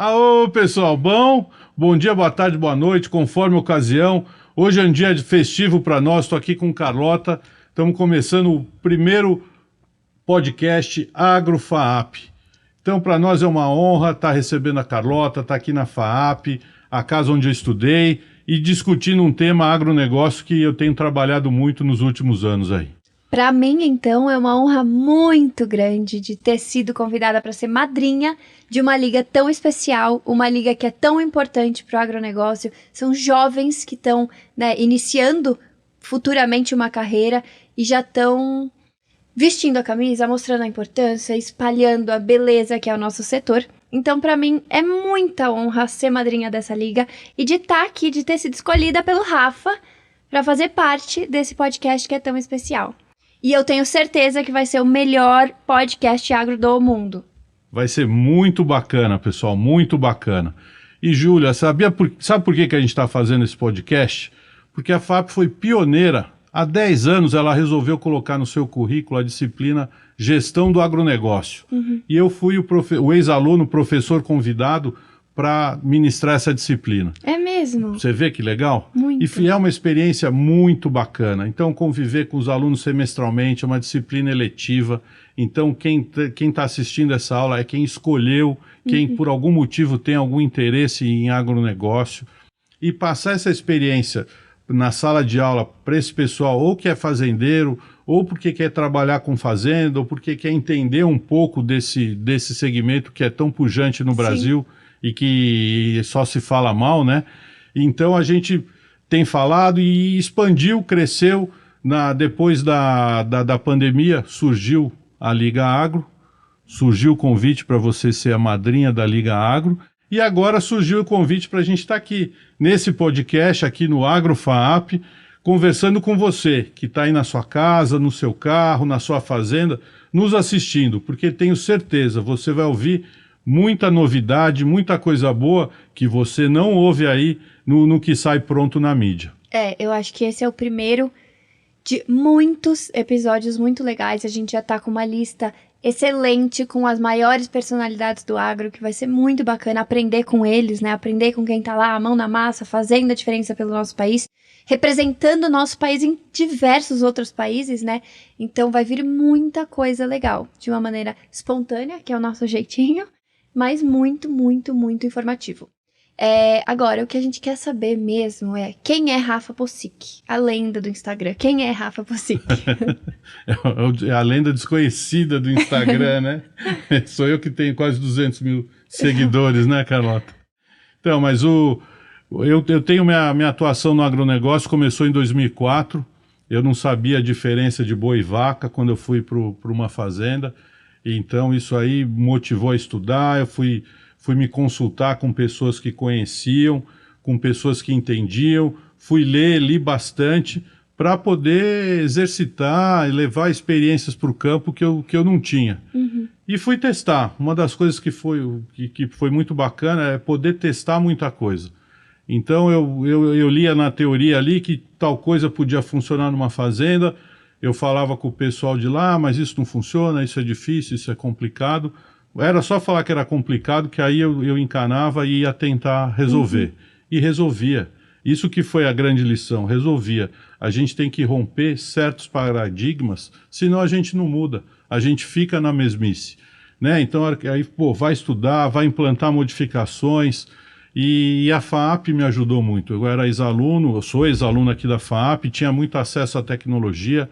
Aô, pessoal, bom dia, boa tarde, boa noite, conforme a ocasião. Hoje é um dia festivo para nós, estou aqui com Carlota, estamos começando o primeiro podcast AgroFaap. Então, para nós é uma honra estar recebendo a Carlota, estar aqui na FAAP, a casa onde eu estudei, e discutindo um tema agronegócio que eu tenho trabalhado muito nos últimos anos aí. Para mim, então, é uma honra muito grande de ter sido convidada para ser madrinha de uma liga tão especial, uma liga que é tão importante para o agronegócio. São jovens que estão, iniciando futuramente uma carreira e já estão vestindo a camisa, mostrando a importância, espalhando a beleza que é o nosso setor. Então, para mim, é muita honra ser madrinha dessa liga e de estar aqui, de ter sido escolhida pelo Rafa para fazer parte desse podcast que é tão especial. E eu tenho certeza que vai ser o melhor podcast agro do mundo. Vai ser muito bacana, pessoal, muito bacana. E, Júlia, sabe por que a gente está fazendo esse podcast? Porque a FAAP foi pioneira. Há 10 anos ela resolveu colocar no seu currículo a disciplina Gestão do Agronegócio. E eu fui o ex-aluno, professor convidado para ministrar essa disciplina. É mesmo? Você vê que legal? Muito. E é uma experiência muito bacana. Então, conviver com os alunos semestralmente é uma disciplina eletiva. Então, quem está assistindo essa aula é quem escolheu, quem por algum motivo tem algum interesse em agronegócio. E passar essa experiência na sala de aula para esse pessoal, ou que é fazendeiro, ou porque quer trabalhar com fazenda, ou porque quer entender um pouco desse segmento que é tão pujante no Brasil. Sim. E que só se fala mal, né? Então a gente tem falado e expandiu, cresceu. Depois da pandemia, surgiu a Liga Agro, surgiu o convite para você ser a madrinha da Liga Agro, e agora surgiu o convite para a gente estar aqui, nesse podcast, aqui no AgroFaap, conversando com você, que está aí na sua casa, no seu carro, na sua fazenda, nos assistindo, porque tenho certeza, você vai ouvir muita novidade, muita coisa boa que você não ouve aí no que sai pronto na mídia. Eu acho que esse é o primeiro de muitos episódios muito legais. A gente já tá com uma lista excelente com as maiores personalidades do agro, que vai ser muito bacana aprender com eles, né? Aprender com quem tá lá, a mão na massa, fazendo a diferença pelo nosso país, representando o nosso país em diversos outros países, né? Então vai vir muita coisa legal, de uma maneira espontânea, que é o nosso jeitinho, mas muito, muito, muito informativo. Agora, o que a gente quer saber mesmo é quem é Rafa Possic, a lenda do Instagram. Quem é Rafa Possic? É a lenda desconhecida do Instagram, né? Sou eu que tenho quase 200 mil seguidores, né, Carlota? Então, mas eu tenho minha atuação no agronegócio, começou em 2004. Eu não sabia a diferença de boi e vaca quando eu fui para uma fazenda. Então isso aí motivou a estudar, eu fui me consultar com pessoas que conheciam, com pessoas que entendiam, li bastante para poder exercitar e levar experiências para o campo que eu não tinha. E fui testar. Uma das coisas que foi muito bacana é poder testar muita coisa. Então eu lia na teoria ali que tal coisa podia funcionar numa fazenda. Eu falava com o pessoal de lá, mas isso não funciona, isso é difícil, isso é complicado. Era só falar que era complicado, que aí eu encanava e ia tentar resolver. E resolvia. Isso que foi a grande lição, resolvia. A gente tem que romper certos paradigmas, senão a gente não muda, a gente fica na mesmice. Né? Então, aí, vai estudar, vai implantar modificações, e a FAAP me ajudou muito. Eu era ex-aluno, eu sou ex-aluno aqui da FAAP, tinha muito acesso à tecnologia.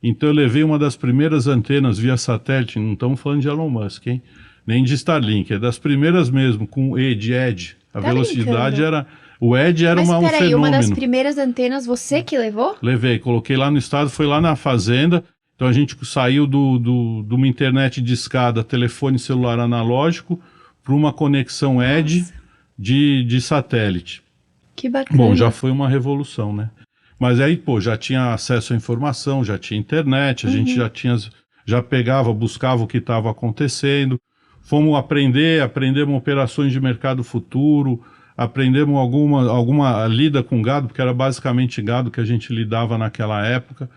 Então eu levei uma das primeiras antenas via satélite, não estamos falando de Elon Musk, hein? Nem de Starlink, é das primeiras mesmo, com Edge. A velocidade era... O Edge era um fenômeno. Mas peraí, uma das primeiras antenas você que levou? Levei, coloquei lá no estado, foi lá na fazenda. Então a gente saiu de uma internet de escada, telefone celular analógico, para uma conexão Edge de satélite. Que bacana. Bom, já foi uma revolução, né? Mas aí, já tinha acesso à informação, já tinha internet, a gente já pegava, buscava o que estava acontecendo. Fomos aprendemos operações de mercado futuro, aprendemos alguma lida com gado, porque era basicamente gado que a gente lidava naquela época.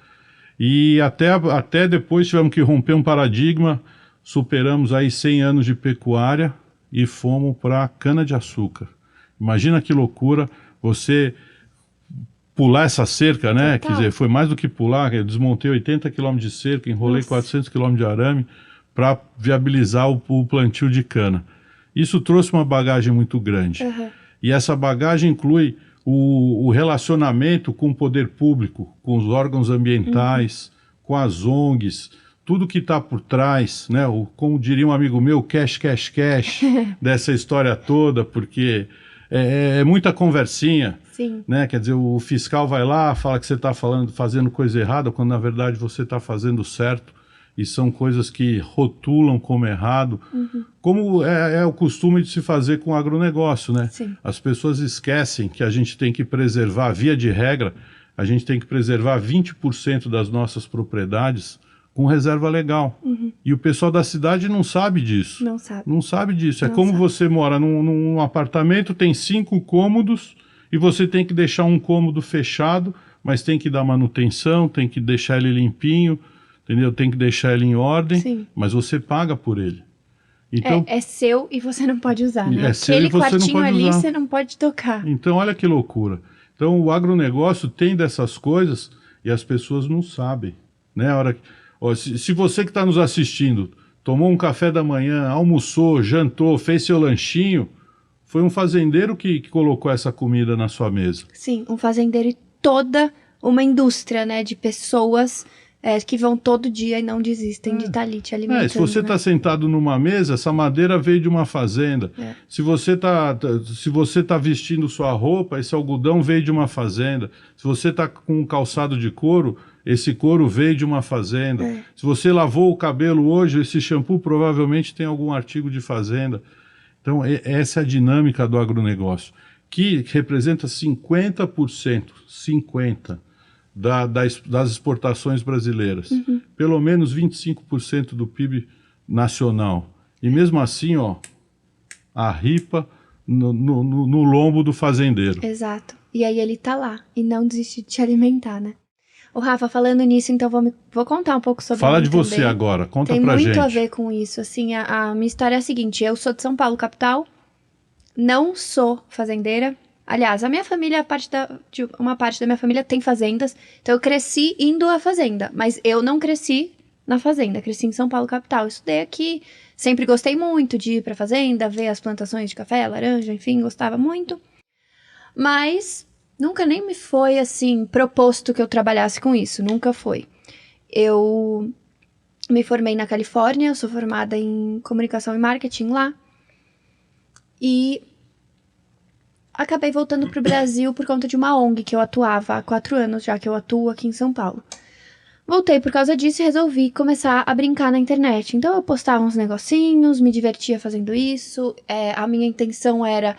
E até depois tivemos que romper um paradigma, superamos aí 100 anos de pecuária, e fomos para cana-de-açúcar. Imagina que loucura você pular essa cerca, né? Total. Quer dizer, foi mais do que pular, eu desmontei 80 quilômetros de cerca, enrolei 400 quilômetros de arame para viabilizar o plantio de cana. Isso trouxe uma bagagem muito grande. E essa bagagem inclui o relacionamento com o poder público, com os órgãos ambientais, com as ONGs, tudo que está por trás, né? Como diria um amigo meu, cash dessa história toda, porque é muita conversinha. Sim. Né? Quer dizer, o fiscal vai lá, fala que você está fazendo coisa errada, quando na verdade você está fazendo certo, e são coisas que rotulam como errado, como é o costume de se fazer com o agronegócio, né? Sim. As pessoas esquecem que a gente tem que preservar, via de regra, a gente tem que preservar 20% das nossas propriedades com reserva legal. E o pessoal da cidade não sabe disso. Não sabe. Não sabe disso. Não é como sabe. você mora num apartamento, tem 5 cômodos, e você tem que deixar um cômodo fechado, mas tem que dar manutenção, tem que deixar ele limpinho, entendeu? Tem que deixar ele em ordem, Sim. mas você paga por ele. Então, É seu e você não pode usar, né? É seu e Aquele você não quartinho pode ali usar. você não pode tocar. então, olha que loucura. Então, o agronegócio tem dessas coisas e as pessoas não sabem. Né? Se você que está nos assistindo tomou um café da manhã, almoçou, jantou, fez seu lanchinho, foi um fazendeiro que colocou essa comida na sua mesa. Sim, um fazendeiro e toda uma indústria, né, de pessoas que vão todo dia e não desistem de estar ali te alimentando. Se você está sentado numa mesa, essa madeira veio de uma fazenda. Se você tá vestindo sua roupa, esse algodão veio de uma fazenda. Se você está com um calçado de couro, esse couro veio de uma fazenda. Se você lavou o cabelo hoje, esse shampoo provavelmente tem algum artigo de fazenda. Então, essa é a dinâmica do agronegócio, que representa 50%, das exportações brasileiras. Pelo menos 25% do PIB nacional. E mesmo assim, a ripa no lombo do fazendeiro. Exato. E aí ele tá lá e não desiste de te alimentar, né? O Rafa, falando nisso, então vou contar um pouco sobre Fala mim de você também. agora, conta Tem pra gente. muito a ver com isso, assim, a minha história é a seguinte, eu sou de São Paulo, capital, não sou fazendeira, aliás, a minha família, uma parte da minha família tem fazendas, então eu cresci indo à fazenda, mas eu não cresci na fazenda, cresci em São Paulo, capital, estudei aqui, sempre gostei muito de ir pra fazenda, ver as plantações de café, laranja, enfim, gostava muito, mas nunca nem me foi, assim, proposto que eu trabalhasse com isso, nunca foi. Eu me formei na Califórnia, eu sou formada em comunicação e marketing lá. E acabei voltando pro Brasil por conta de uma ONG que eu atuava há 4 anos, já que eu atuo aqui em São Paulo. Voltei por causa disso e resolvi começar a brincar na internet. Então eu postava uns negocinhos, me divertia fazendo isso. A minha intenção era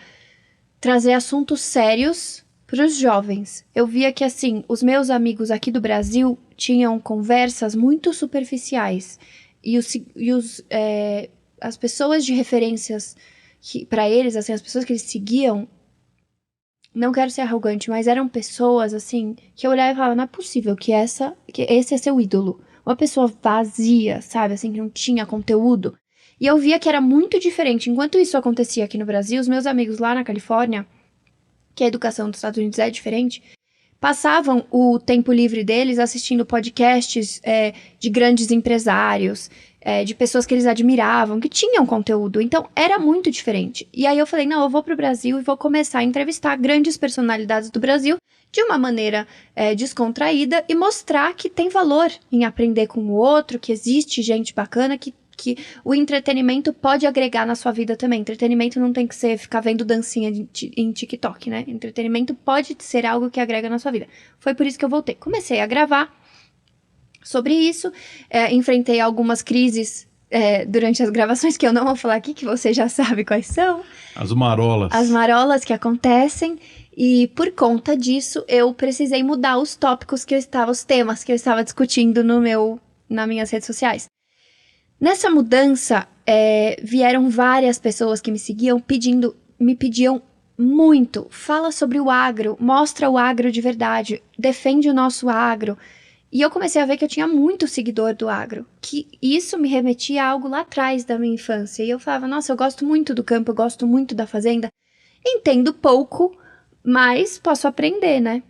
trazer assuntos sérios para os jovens. Eu via que, assim, os meus amigos aqui do Brasil tinham conversas muito superficiais. E as pessoas de referências para eles, assim, as pessoas que eles seguiam, não quero ser arrogante, mas eram pessoas, assim, que eu olhava e falava, não é possível que esse é seu ídolo. Uma pessoa vazia, sabe, assim, que não tinha conteúdo. E eu via que era muito diferente. Enquanto isso acontecia aqui no Brasil, os meus amigos lá na Califórnia, que a educação dos Estados Unidos é diferente, passavam o tempo livre deles assistindo podcasts de grandes empresários, de pessoas que eles admiravam, que tinham conteúdo. Então, era muito diferente. E aí eu falei, não, eu vou pro Brasil e vou começar a entrevistar grandes personalidades do Brasil de uma maneira descontraída e mostrar que tem valor em aprender com o outro, que existe gente bacana, que o entretenimento pode agregar na sua vida também. Entretenimento não tem que ser ficar vendo dancinha em TikTok, né? Entretenimento pode ser algo que agrega na sua vida. Foi por isso que eu voltei. Comecei a gravar sobre isso, enfrentei algumas crises durante as gravações, que eu não vou falar aqui, que você já sabe quais são. As marolas. As marolas que acontecem. E por conta disso, eu precisei mudar os tópicos os temas que eu estava discutindo nas minhas redes sociais. Nessa mudança, vieram várias pessoas que me seguiam me pediam muito, fala sobre o agro, mostra o agro de verdade, defende o nosso agro. E eu comecei a ver que eu tinha muito seguidor do agro, que isso me remetia a algo lá atrás da minha infância. E eu falava, nossa, eu gosto muito do campo, eu gosto muito da fazenda. Entendo pouco, mas posso aprender, né?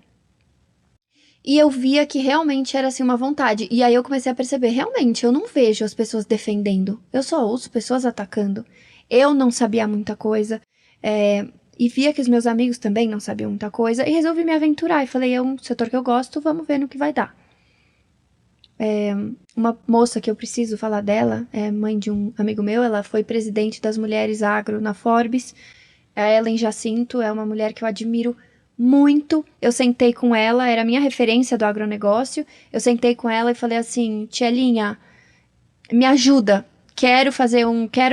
E eu via que realmente era assim uma vontade. E aí eu comecei a perceber, realmente, eu não vejo as pessoas defendendo. Eu só ouço pessoas atacando. Eu não sabia muita coisa. E via que os meus amigos também não sabiam muita coisa. E resolvi me aventurar. E falei, é um setor que eu gosto, vamos ver no que vai dar. Uma moça que eu preciso falar dela, é mãe de um amigo meu, ela foi presidente das Mulheres Agro na Forbes. A Ellen Jacinto é uma mulher que eu admiro muito. Eu sentei com ela, era a minha referência do agronegócio. Eu sentei com ela e falei assim, tia Linha, me ajuda. Quero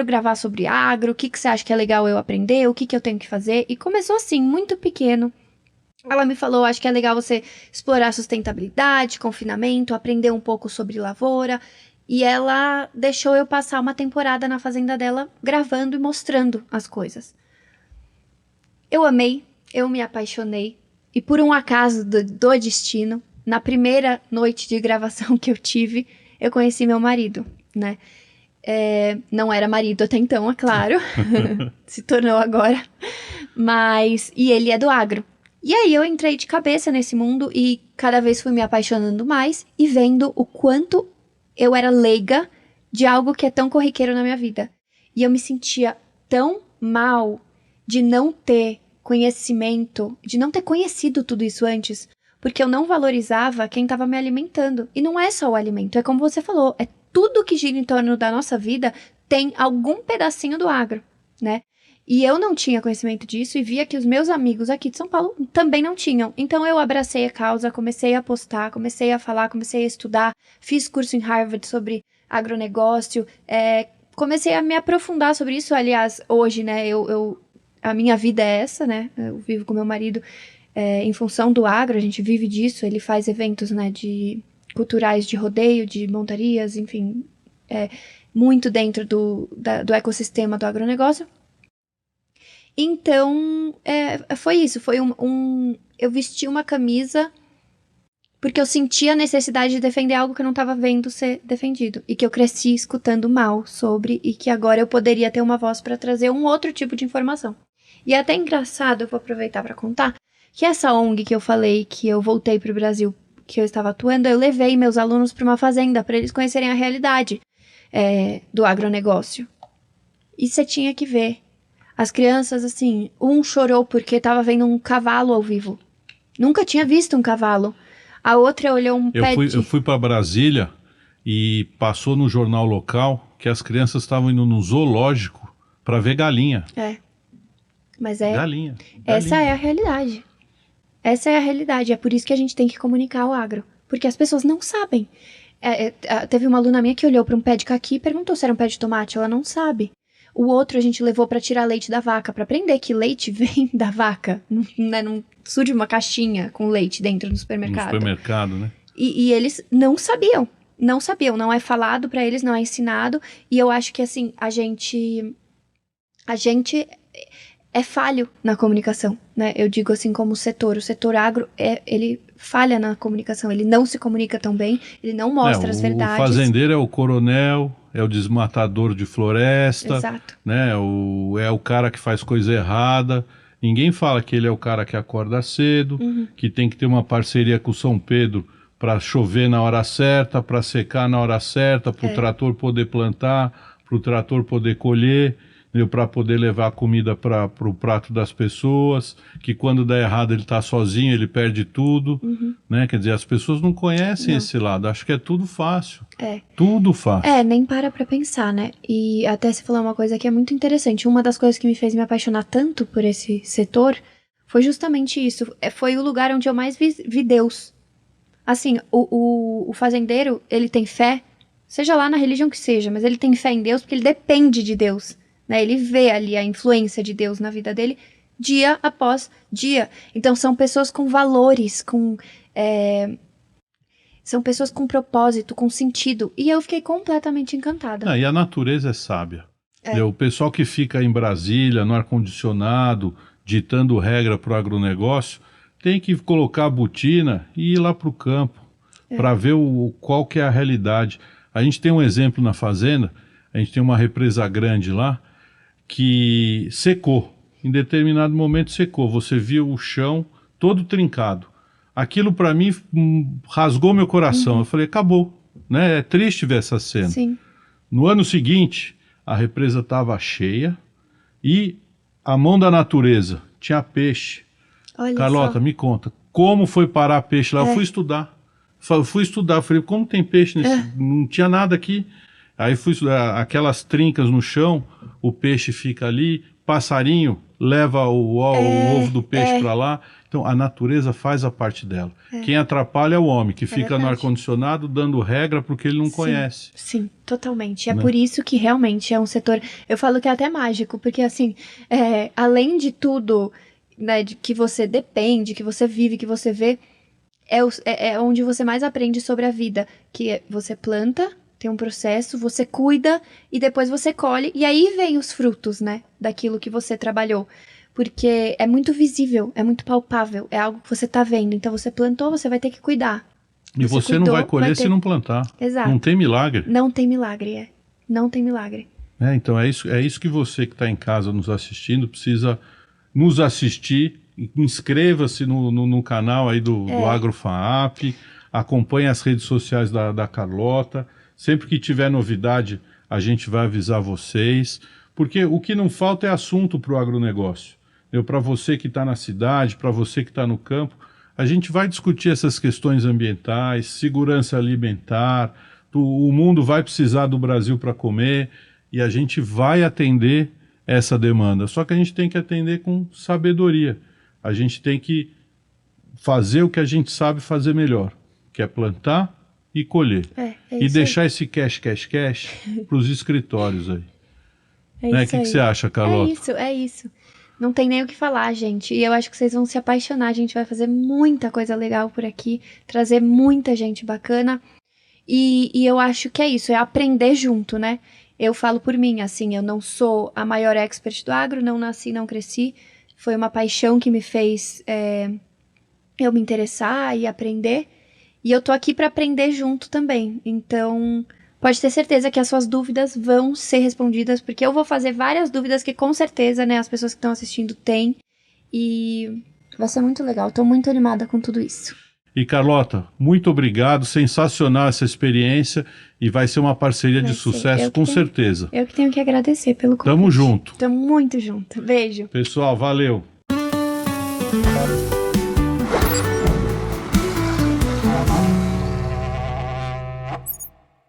gravar sobre agro, o que você acha que é legal eu aprender, o que eu tenho que fazer? E começou assim, muito pequeno. Ela me falou, acho que é legal você explorar sustentabilidade, confinamento, aprender um pouco sobre lavoura. E ela deixou eu passar uma temporada na fazenda dela, gravando e mostrando as coisas. Eu amei, eu me apaixonei. E por um acaso do destino, na primeira noite de gravação que eu tive, eu conheci meu marido, né? Não era marido até então, é claro. Se tornou agora. E ele é do agro. E aí eu entrei de cabeça nesse mundo e cada vez fui me apaixonando mais e vendo o quanto eu era leiga de algo que é tão corriqueiro na minha vida. E eu me sentia tão mal de não ter conhecimento, de não ter conhecido tudo isso antes, porque eu não valorizava quem estava me alimentando. E não é só o alimento, é como você falou, é tudo que gira em torno da nossa vida tem algum pedacinho do agro, né? E eu não tinha conhecimento disso e via que os meus amigos aqui de São Paulo também não tinham. Então eu abracei a causa, comecei a postar, comecei a falar, comecei a estudar, fiz curso em Harvard sobre agronegócio, comecei a me aprofundar sobre isso. Aliás, hoje, né, a minha vida é essa, né? Eu vivo com meu marido em função do agro, a gente vive disso, ele faz eventos, né, culturais de rodeio, de montarias, enfim, muito dentro do ecossistema do agronegócio. Então, foi isso, eu vesti uma camisa porque eu sentia a necessidade de defender algo que eu não estava vendo ser defendido, e que eu cresci escutando mal sobre, e que agora eu poderia ter uma voz para trazer um outro tipo de informação. E é até engraçado, eu vou aproveitar para contar, que essa ONG que eu falei que eu voltei para o Brasil, que eu estava atuando, eu levei meus alunos para uma fazenda, para eles conhecerem a realidade do agronegócio. E você tinha que ver. As crianças, assim, um chorou porque estava vendo um cavalo ao vivo. Nunca tinha visto um cavalo. A outra olhou um pé Eu fui para Brasília e passou no jornal local que as crianças estavam indo no zoológico para ver galinha. Mas galinha. Essa é a realidade. Essa é a realidade. É por isso que a gente tem que comunicar o agro. Porque as pessoas não sabem. Teve uma aluna minha que olhou para um pé de caqui e perguntou se era um pé de tomate. Ela não sabe. O outro a gente levou para tirar leite da vaca, para aprender que leite vem da vaca. Não surge uma caixinha com leite dentro do supermercado. No supermercado, né? E eles não sabiam. Não sabiam. Não é falado para eles, não é ensinado. E eu acho que, assim, a gente é falho na comunicação, né? Eu digo assim como o setor agro, ele falha na comunicação, ele não se comunica tão bem, ele não mostra as verdades. O fazendeiro é o coronel, é o desmatador de floresta, exato, né? É o cara que faz coisa errada. Ninguém fala que ele é o cara que acorda cedo, que tem que ter uma parceria com o São Pedro para chover na hora certa, para secar na hora certa, para o trator poder plantar, para o trator poder colher, para poder levar a comida para o prato das pessoas, que quando dá errado ele está sozinho, ele perde tudo, né? Quer dizer, as pessoas não conhecem esse lado, acho que é tudo fácil. Tudo fácil. Nem para pensar, né? E até você falou uma coisa que é muito interessante. Uma das coisas que me fez me apaixonar tanto por esse setor foi justamente isso. Foi o lugar onde eu mais vi Deus. Assim, o fazendeiro, ele tem fé, seja lá na religião que seja, mas ele tem fé em Deus porque ele depende de Deus. Né, ele vê ali a influência de Deus na vida dele dia após dia. Então são pessoas com valores, são pessoas com propósito, com sentido. E eu fiquei completamente encantada. E a natureza é sábia. O pessoal que fica em Brasília, no ar-condicionado, ditando regra para o agronegócio, tem que colocar a botina e ir lá para o campo. para ver qual que é a realidade. A gente tem um exemplo na fazenda, a gente tem uma represa grande lá, que secou, em determinado momento secou, você viu o chão todo trincado. Aquilo para mim rasgou meu coração, eu falei, acabou, né? É triste ver essa cena. Sim. No ano seguinte, a represa estava cheia e a mão da natureza, tinha peixe. Olha Carlota, só. me conta, como foi parar peixe lá? Eu fui estudar, falei, como tem peixe nesse... Não tinha nada aqui. Aí fui estudar, aquelas trincas no chão, o peixe fica ali, passarinho leva o ovo do peixe para lá. Então a natureza faz a parte dela. Quem atrapalha é o homem, que fica no verdade. ar-condicionado dando regra porque ele não conhece. Sim, totalmente. É Né? por isso que realmente é um setor, eu falo que é até mágico, porque assim, além de tudo, né, de que você depende, que você vive, que você vê, é onde você mais aprende sobre a vida, que você planta, tem um processo, você cuida e depois você colhe, e aí vem os frutos, né, daquilo que você trabalhou. Porque é muito visível, é muito palpável, é algo que você tá vendo. Então você plantou, você vai ter que cuidar. E você não vai colher se não plantar. Exato. Não tem milagre. Não tem milagre, Não tem milagre. Então é isso que você que está em casa nos assistindo precisa nos assistir. Inscreva-se no canal aí do AgroFaap, acompanhe as redes sociais da Carlota. Sempre que tiver novidade, a gente vai avisar vocês, porque o que não falta é assunto para o agronegócio. Para você que está na cidade, para você que está no campo, a gente vai discutir essas questões ambientais, segurança alimentar, o mundo vai precisar do Brasil para comer e a gente vai atender essa demanda. Só que a gente tem que atender com sabedoria. A gente tem que fazer o que a gente sabe fazer melhor, que é plantar e colher. E deixar esse cash para os escritórios aí. O que você acha, Carlota? É isso. Não tem nem o que falar, gente. E eu acho que vocês vão se apaixonar. A gente vai fazer muita coisa legal por aqui, trazer muita gente bacana. E eu acho que é isso, é aprender junto, né? Eu falo por mim, assim, eu não sou a maior expert do agro, não nasci, não cresci. Foi uma paixão que me fez eu me interessar e aprender. E eu tô aqui para aprender junto também. Então, pode ter certeza que as suas dúvidas vão ser respondidas, porque eu vou fazer várias dúvidas que com certeza, né, as pessoas que estão assistindo têm. E vai ser muito legal. Tô muito animada com tudo isso. E Carlota, muito obrigado. Sensacional essa experiência e vai ser uma parceria de sucesso, com certeza. Eu que tenho que agradecer pelo convite. Tamo junto. Tamo muito junto. Beijo. Pessoal, valeu.